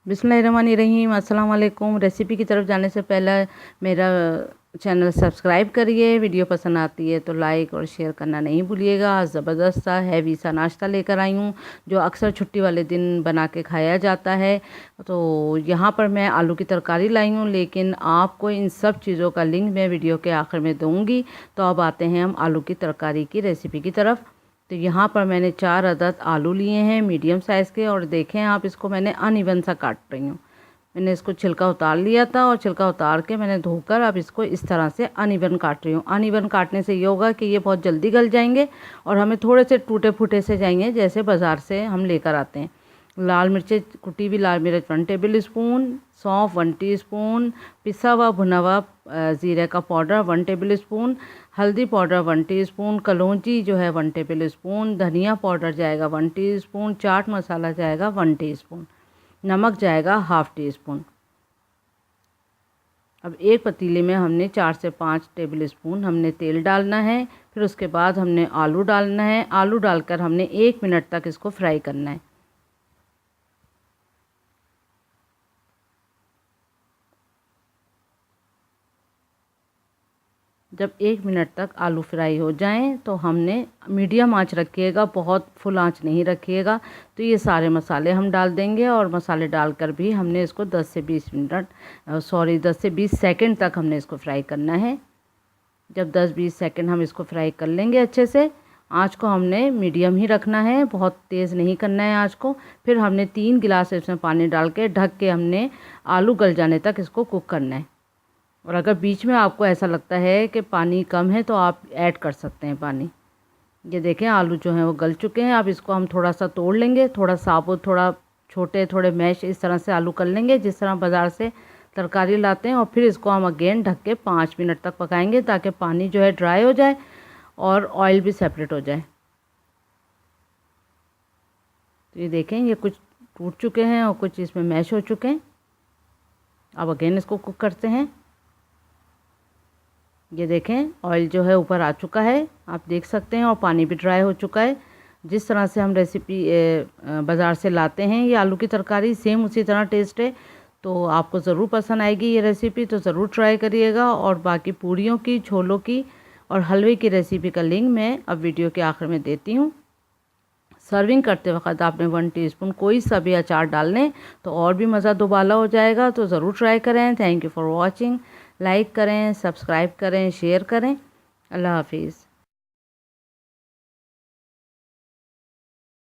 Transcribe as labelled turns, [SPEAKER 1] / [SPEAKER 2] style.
[SPEAKER 1] बिस्मिल्लाहिर्रहमानिर्रहीम। अस्सलाम वालेकुम। रेसिपी की तरफ जाने से पहले मेरा चैनल सब्सक्राइब करिए। वीडियो पसंद आती है तो लाइक और शेयर करना नहीं भूलिएगा। आज ज़बरदस्त सा हैवी सा नाश्ता लेकर आई हूँ जो अक्सर छुट्टी वाले दिन बना के खाया जाता है। तो यहाँ पर मैं आलू की तरकारी लाई हूँ, लेकिन आपको इन सब चीज़ों का लिंक मैं वीडियो के आखिर में दूँगी। तो अब आते हैं हम आलू की तरकारी की रेसिपी की तरफ। तो यहाँ पर मैंने 4 अदद आलू लिए हैं मीडियम साइज़ के, और देखें आप, इसको मैंने अनइवन सा काट रही हूँ। मैंने इसको छिलका उतार लिया था और छिलका उतार के मैंने धोकर अब इसको इस तरह से अनइवन काट रही हूँ। अनइवन काटने से ये होगा कि ये बहुत जल्दी गल जाएंगे और हमें थोड़े से टूटे फूटे से जाएंगे जैसे बाज़ार से हम लेकर आते हैं। लाल मिर्चें, कुटी हुई लाल मिर्च 1 टेबल स्पून, सौंफ 1 टीस्पून, पिसा हुआ भुना हुआ ज़ीरे का पाउडर 1 टेबल स्पून, हल्दी पाउडर 1 टीस्पून, कलौंजी जो है 1 टेबल स्पून, धनिया पाउडर जाएगा 1 टीस्पून, चाट मसाला जाएगा 1 टीस्पून, नमक जाएगा ½ टीस्पून। अब एक पतीले में हमने 4 से 5 टेबल स्पून हमने तेल डालना है। फिर उसके बाद हमने आलू डालना है। आलू डालकर हमने 1 मिनट तक इसको फ्राई करना है। जब 1 मिनट तक आलू फ्राई हो जाएं तो हमने मीडियम आंच रखिएगा, बहुत फुल आंच नहीं रखिएगा। तो ये सारे मसाले हम डाल देंगे और मसाले डालकर भी हमने इसको 10 से 20 सेकंड तक हमने इसको फ्राई करना है। जब 10-20 सेकंड हम इसको फ्राई कर लेंगे अच्छे से, आंच को हमने मीडियम ही रखना है, बहुत तेज़ नहीं करना है आंच को। फिर हमने 3 गिलास इसमें पानी डाल के ढक के हमने आलू गल जाने तक इसको कुक करना है। और अगर बीच में आपको ऐसा लगता है कि पानी कम है तो आप ऐड कर सकते हैं पानी। ये देखें आलू जो हैं वो गल चुके हैं। अब इसको हम थोड़ा सा तोड़ लेंगे, थोड़ा साबुत, थोड़ा छोटे, थोड़े मैश, इस तरह से आलू कर लेंगे जिस तरह बाज़ार से तरकारी लाते हैं। और फिर इसको हम अगेन ढक के 5 मिनट तक पकाएंगे ताकि पानी जो है ड्राई हो जाए और ऑयल भी सेपरेट हो जाए। तो ये देखें ये कुछ टूट चुके हैं और कुछ इसमें मैश हो चुके हैं। अब अगेन इसको कुक करते हैं। ये देखें ऑयल जो है ऊपर आ चुका है, आप देख सकते हैं, और पानी भी ड्राई हो चुका है। जिस तरह से हम रेसिपी बाज़ार से लाते हैं ये आलू की तरकारी, सेम उसी तरह टेस्ट है। तो आपको ज़रूर पसंद आएगी ये रेसिपी, तो ज़रूर ट्राई करिएगा। और बाकी पूरियों की, छोलों की और हलवे की रेसिपी का लिंक मैं अब वीडियो के आखिर में देती हूँ। सर्विंग करते वक्त आपने 1 टीस्पून कोई सा भी अचार डाल लें तो और भी मज़ा दुबाला हो जाएगा। तो ज़रूर ट्राई करें। Thank you for watching. Like करें, सब्सक्राइब करें, शेयर करें। अल्लाह हाफिज़।